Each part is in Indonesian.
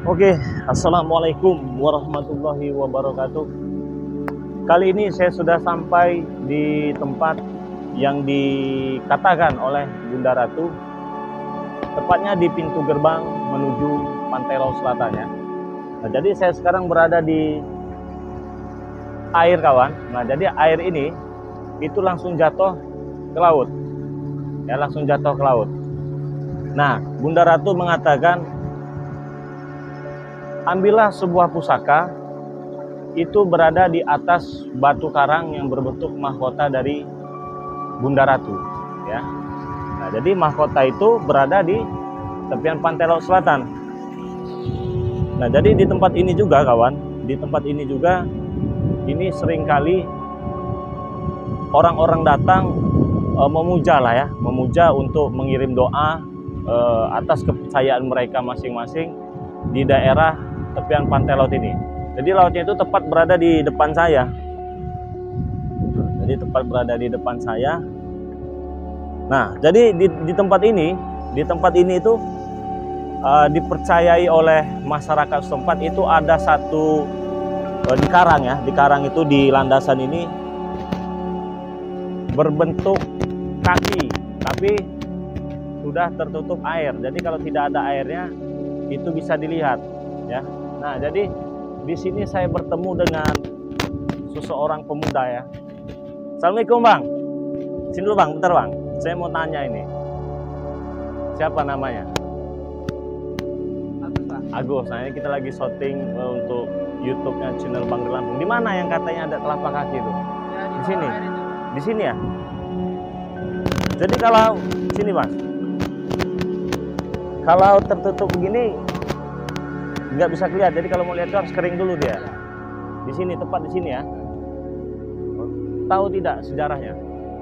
Oke, assalamualaikum warahmatullahi wabarakatuh. Kali ini saya sudah sampai di tempat yang dikatakan oleh Bunda Ratu, tepatnya di pintu gerbang menuju Pantai Laut Selatan ya. Nah, jadi saya sekarang berada di air kawan. Nah, jadi air ini itu langsung jatuh ke laut, ya langsung jatuh ke laut. Nah, Bunda Ratu mengatakan, ambillah sebuah pusaka, itu berada di atas batu karang yang berbentuk mahkota dari Bunda Ratu. Ya. Nah, jadi mahkota itu berada di tepian Pantai Laut Selatan. Nah, jadi di tempat ini juga kawan, di tempat ini juga, ini seringkali orang-orang datang memuja lah ya, memuja untuk mengirim doa atas kepercayaan mereka masing-masing di daerah tepian pantai laut ini. Jadi lautnya itu tepat berada di depan saya. Jadi tepat berada di depan saya. Nah, jadi di tempat ini itu dipercayai oleh masyarakat setempat itu ada satu di karang ya, di karang itu di landasan ini berbentuk kaki, tapi sudah tertutup air. Jadi kalau tidak ada airnya itu bisa dilihat ya. Nah, jadi di sini saya bertemu dengan seseorang pemuda ya. Assalamualaikum Bang. Sini dulu Bang, bentar Bang. Saya mau tanya ini. Siapa namanya? Agus, Pak. Agus. Nah, ini kita lagi syuting untuk YouTube-nya channel Bang Lampung. Di mana yang katanya ada telapak kaki itu? Ya, Di sini. air itu. Di sini ya. Jadi kalau sini Mas, kalau tertutup begini nggak bisa kelihatan. Jadi kalau mau lihat harus kering dulu dia. Di sini, tepat di sini ya. Tahu tidak sejarahnya?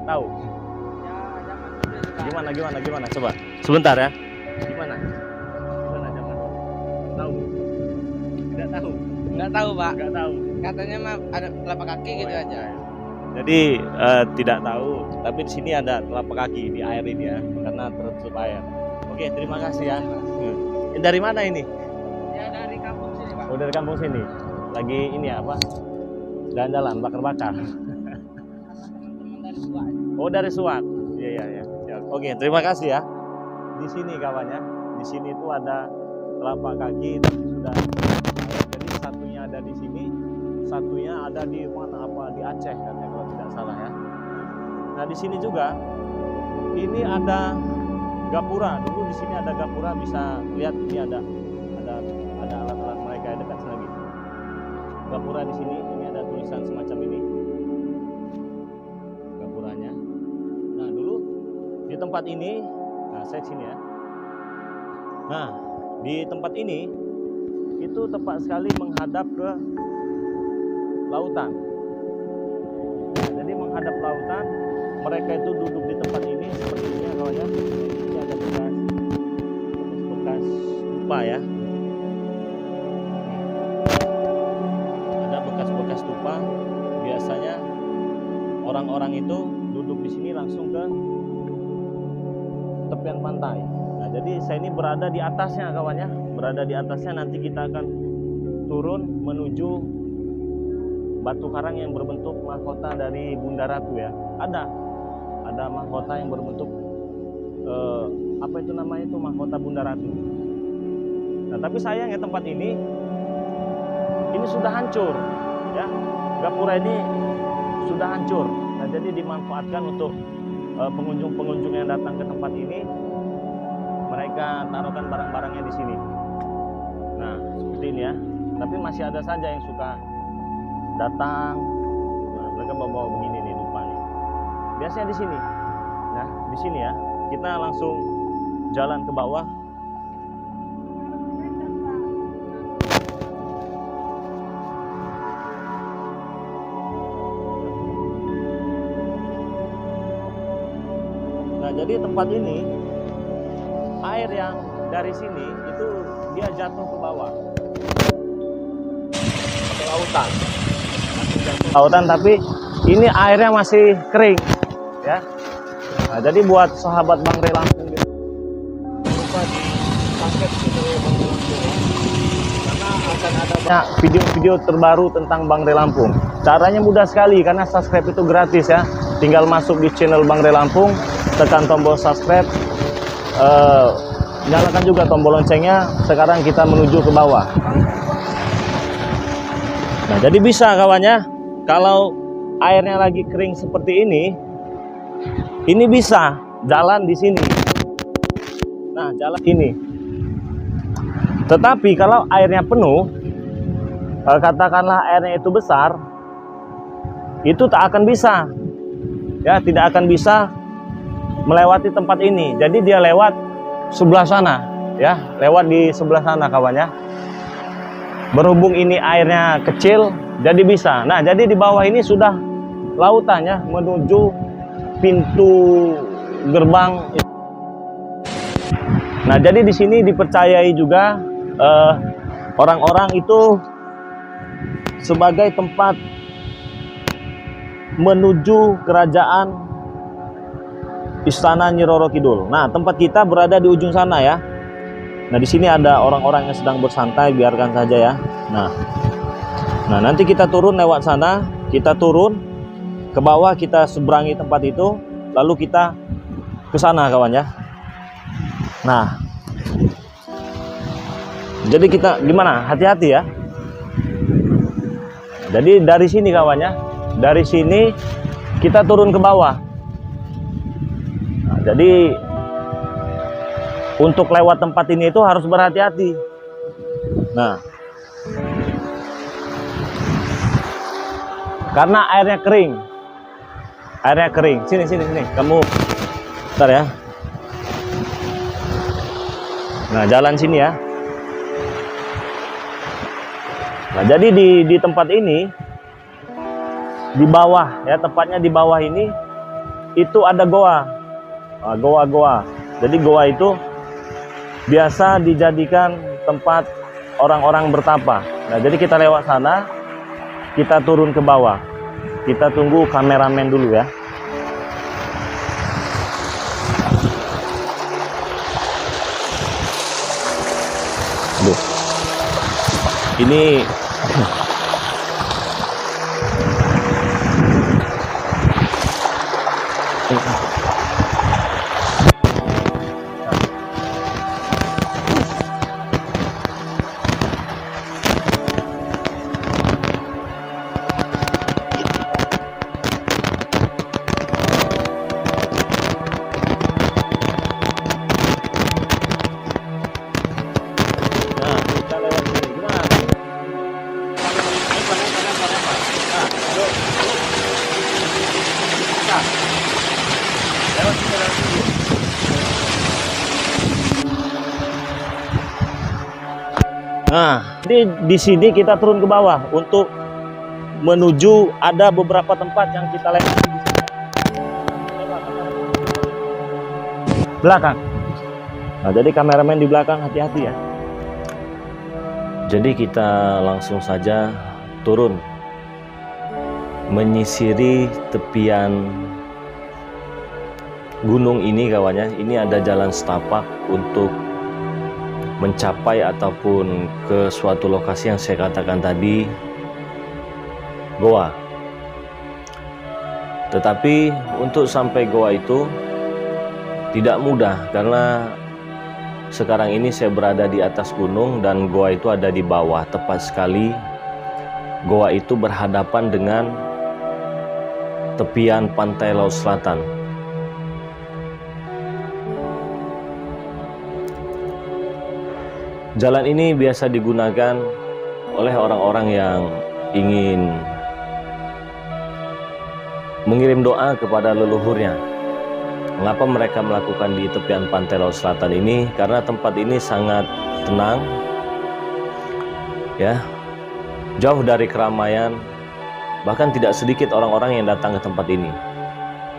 Tahu. Ya, zaman dulu itu, Pak. Gimana? Coba. Sebentar ya. Gimana zaman dulu? Tahu? Tidak tahu. Nggak tahu, Pak. Nggak tahu. Katanya mah ada telapak kaki gitu ya. aja. Jadi tidak tahu. Tapi di sini ada telapak kaki di air ini ya, karena tertutup air. Oke, terima kasih ya. Dari mana ini? Ya, dari kampung sini, Pak. Oh, dari kampung sini. Lagi ini apa? Jalan-jalan, bakar-bakar. Teman-teman dari Suat. Oh, dari Suat. Iya. Ya, oke, terima kasih ya. Di sini kawannya, di sini itu ada telapak kaki tapi sudah. Jadi satunya ada di sini, satunya ada di mana apa di Aceh katanya kalau tidak salah ya. Nah, di sini juga ini ada gapura. Dulu di sini ada gapura, bisa lihat ini ada alat-alat mereka yang dekat lagi. Gapura di sini, ini ada tulisan semacam ini. Gapuranya. Nah, dulu di tempat ini, nah saya sini ya. Nah, di tempat ini itu tepat sekali menghadap ke lautan. Nah, jadi menghadap lautan, mereka itu duduk di tempat ini seperti ini ya kawannya. Ini ada bekas tupa ya. Ada bekas-bekas tupa. Biasanya orang-orang itu duduk di sini langsung ke tepian pantai. Nah, jadi saya ini berada di atasnya kawannya, berada di atasnya. Nanti kita akan turun menuju batu karang yang berbentuk mahkota dari Bunda Ratu ya. Ada mahkota yang berbentuk apa itu namanya itu mahkota Bunda Ratu. Nah, tapi sayangnya tempat ini sudah hancur ya. Gapura ini sudah hancur. Nah, jadi dimanfaatkan untuk pengunjung-pengunjung yang datang ke tempat ini, mereka taruhkan barang-barangnya di sini. Nah, seperti ini ya. Tapi masih ada saja yang suka datang. Nah, mereka bawa begini nih lupanya. Biasanya di sini. Nah, di sini ya. Kita langsung jalan ke bawah. Nah, jadi tempat ini air yang dari sini itu dia jatuh ke bawah. Ke lautan. Lautan, tapi ini airnya masih kering ya. Nah, jadi buat sahabat Bang Lampung gitu, lupa di paket gitu ya Bang Lampung ya. akan ada video-video terbaru tentang Bang Re Lampung. Caranya mudah sekali karena subscribe itu gratis ya. Tinggal masuk di channel Bang Re Lampung, tekan tombol subscribe, nyalakan juga tombol loncengnya. Sekarang kita menuju ke bawah. Nah, jadi bisa kawannya, kalau airnya lagi kering seperti ini bisa jalan di sini. Nah, jalan ini. Tetapi kalau airnya penuh, katakanlah airnya itu besar, itu tak akan bisa, ya, tidak akan bisa melewati tempat ini. Jadi dia lewat sebelah sana, ya, lewat di sebelah sana kawannya. Berhubung ini airnya kecil, jadi bisa. Nah, jadi di bawah ini sudah lautannya menuju pintu gerbang. Nah, jadi di sini dipercayai juga orang-orang itu sebagai tempat menuju kerajaan Istana Nyi Roro Kidul. Nah, tempat kita berada di ujung sana ya. Nah, di sini ada orang-orang yang sedang bersantai, biarkan saja ya. Nah, nanti kita turun lewat sana, kita turun ke bawah, kita seberangi tempat itu, lalu kita ke sana kawan ya. Nah, jadi kita gimana? Hati-hati ya. Jadi dari sini kawannya, dari sini kita turun ke bawah. Nah, jadi untuk lewat tempat ini itu harus berhati-hati. Nah, karena airnya kering. Airnya kering. Sini. Kamu, bentar ya. Nah, jalan sini ya. Nah, jadi di tempat ini, di bawah ya, tepatnya di bawah ini, itu ada goa. Nah, goa-goa. Jadi goa itu biasa dijadikan tempat orang-orang bertapa. Nah, jadi kita lewat sana, kita turun ke bawah. Kita tunggu kameramen dulu ya. Aduh. Ini Nah, jadi di sini kita turun ke bawah untuk menuju ada beberapa tempat yang kita lewati di sini. Belakang. Nah, jadi kameramen di belakang hati-hati ya. Jadi kita langsung saja turun menyisiri tepian gunung ini kawannya. Ini ada jalan setapak untuk mencapai ataupun ke suatu lokasi yang saya katakan tadi, goa. Tetapi untuk sampai goa itu tidak mudah karena sekarang ini saya berada di atas gunung dan goa itu ada di bawah. Tepat sekali goa itu berhadapan dengan tepian pantai Laut Selatan. Jalan ini biasa digunakan oleh orang-orang yang ingin mengirim doa kepada leluhurnya. Mengapa mereka melakukan di tepian pantai Laut Selatan ini? Karena tempat ini sangat tenang, ya, jauh dari keramaian. Bahkan tidak sedikit orang-orang yang datang ke tempat ini.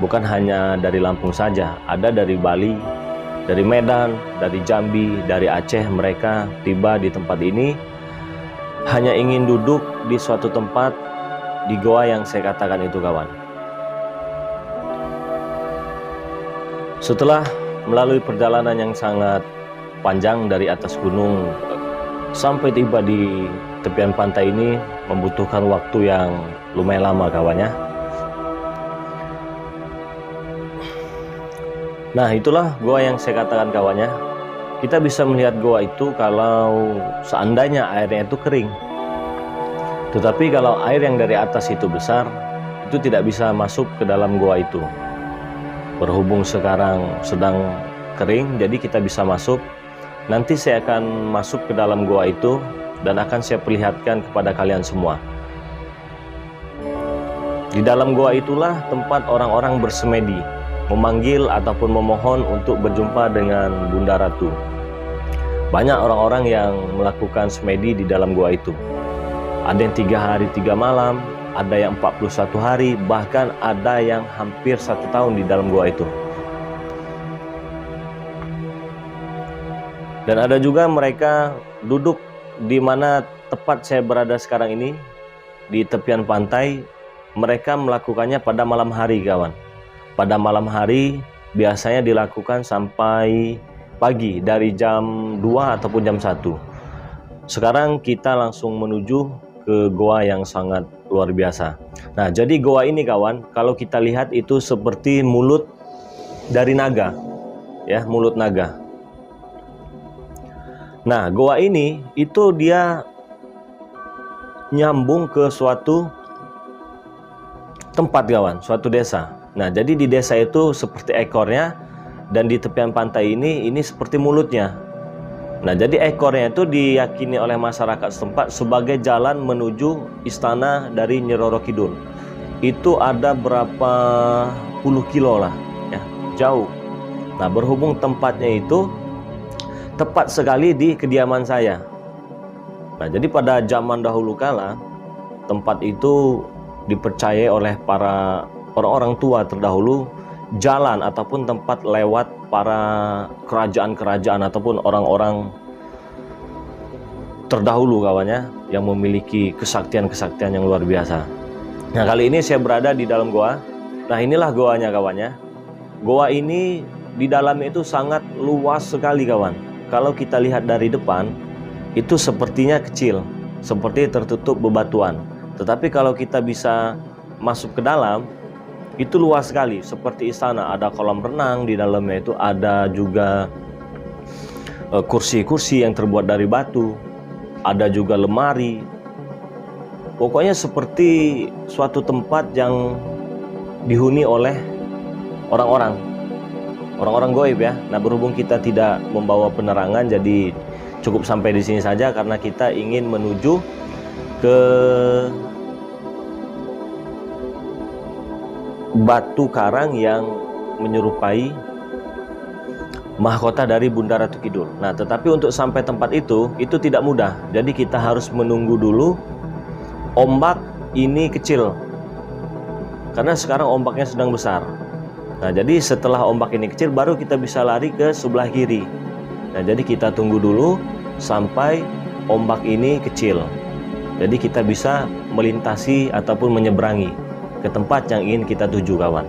Bukan hanya dari Lampung saja, ada dari Bali, dari Medan, dari Jambi, dari Aceh. Mereka tiba di tempat ini hanya ingin duduk di suatu tempat di goa yang saya katakan itu kawan. Setelah melalui perjalanan yang sangat panjang dari atas gunung sampai tiba di tepian pantai ini membutuhkan waktu yang lumayan lama kawannya. Nah, itulah goa yang saya katakan kawannya. Kita bisa melihat goa itu kalau seandainya airnya itu kering. Tetapi kalau air yang dari atas itu besar, itu tidak bisa masuk ke dalam goa itu. Berhubung sekarang sedang kering, jadi kita bisa masuk. Nanti saya akan masuk ke dalam goa itu dan akan saya perlihatkan kepada kalian semua. Di dalam goa itulah tempat orang-orang bersemedi, memanggil ataupun memohon untuk berjumpa dengan Bunda Ratu. Banyak orang-orang yang melakukan semedi di dalam goa itu. Ada yang 3 hari 3 malam, ada yang 41 hari, bahkan ada yang hampir 1 tahun di dalam goa itu. Dan ada juga mereka duduk di mana tepat saya berada sekarang ini, di tepian pantai. Mereka melakukannya pada malam hari kawan. Pada malam hari biasanya dilakukan sampai pagi, dari jam 2 ataupun jam 1. Sekarang kita langsung menuju ke goa yang sangat luar biasa. Nah, jadi goa ini kawan, kalau kita lihat itu seperti mulut dari naga, ya, mulut naga. Nah, goa ini itu dia nyambung ke suatu tempat kawan, suatu desa. Nah, jadi di desa itu seperti ekornya, dan di tepian pantai ini seperti mulutnya. Nah, jadi ekornya itu diyakini oleh masyarakat setempat sebagai jalan menuju istana dari Nyi Roro Kidul. Itu ada berapa puluh kilo lah, ya, jauh. Nah, berhubung tempatnya itu tepat sekali di kediaman saya. Nah, jadi pada zaman dahulu kala tempat itu dipercayai oleh para orang-orang tua terdahulu jalan ataupun tempat lewat para kerajaan-kerajaan ataupun orang-orang terdahulu kawannya yang memiliki kesaktian-kesaktian yang luar biasa. Nah, kali ini saya berada di dalam goa. Nah, inilah goanya kawannya. Goa ini di dalamnya itu sangat luas sekali kawan. Kalau kita lihat dari depan itu sepertinya kecil, seperti tertutup bebatuan. Tetapi kalau kita bisa masuk ke dalam, itu luas sekali, seperti istana. Ada kolam renang di dalamnya, itu ada juga kursi-kursi yang terbuat dari batu, ada juga lemari. Pokoknya seperti suatu tempat yang dihuni oleh orang-orang gaib ya. Nah, berhubung kita tidak membawa penerangan, jadi cukup sampai di sini saja karena kita ingin menuju ke batu karang yang menyerupai mahkota dari Bunda Ratu Kidul. Nah, tetapi untuk sampai tempat itu tidak mudah. Jadi kita harus menunggu dulu. Ombak ini kecil karena sekarang ombaknya sedang besar. Nah, jadi setelah ombak ini kecil baru kita bisa lari ke sebelah kiri. Nah, jadi kita tunggu dulu sampai ombak ini kecil. Jadi kita bisa melintasi ataupun menyeberangi ke tempat yang ingin kita tuju kawan.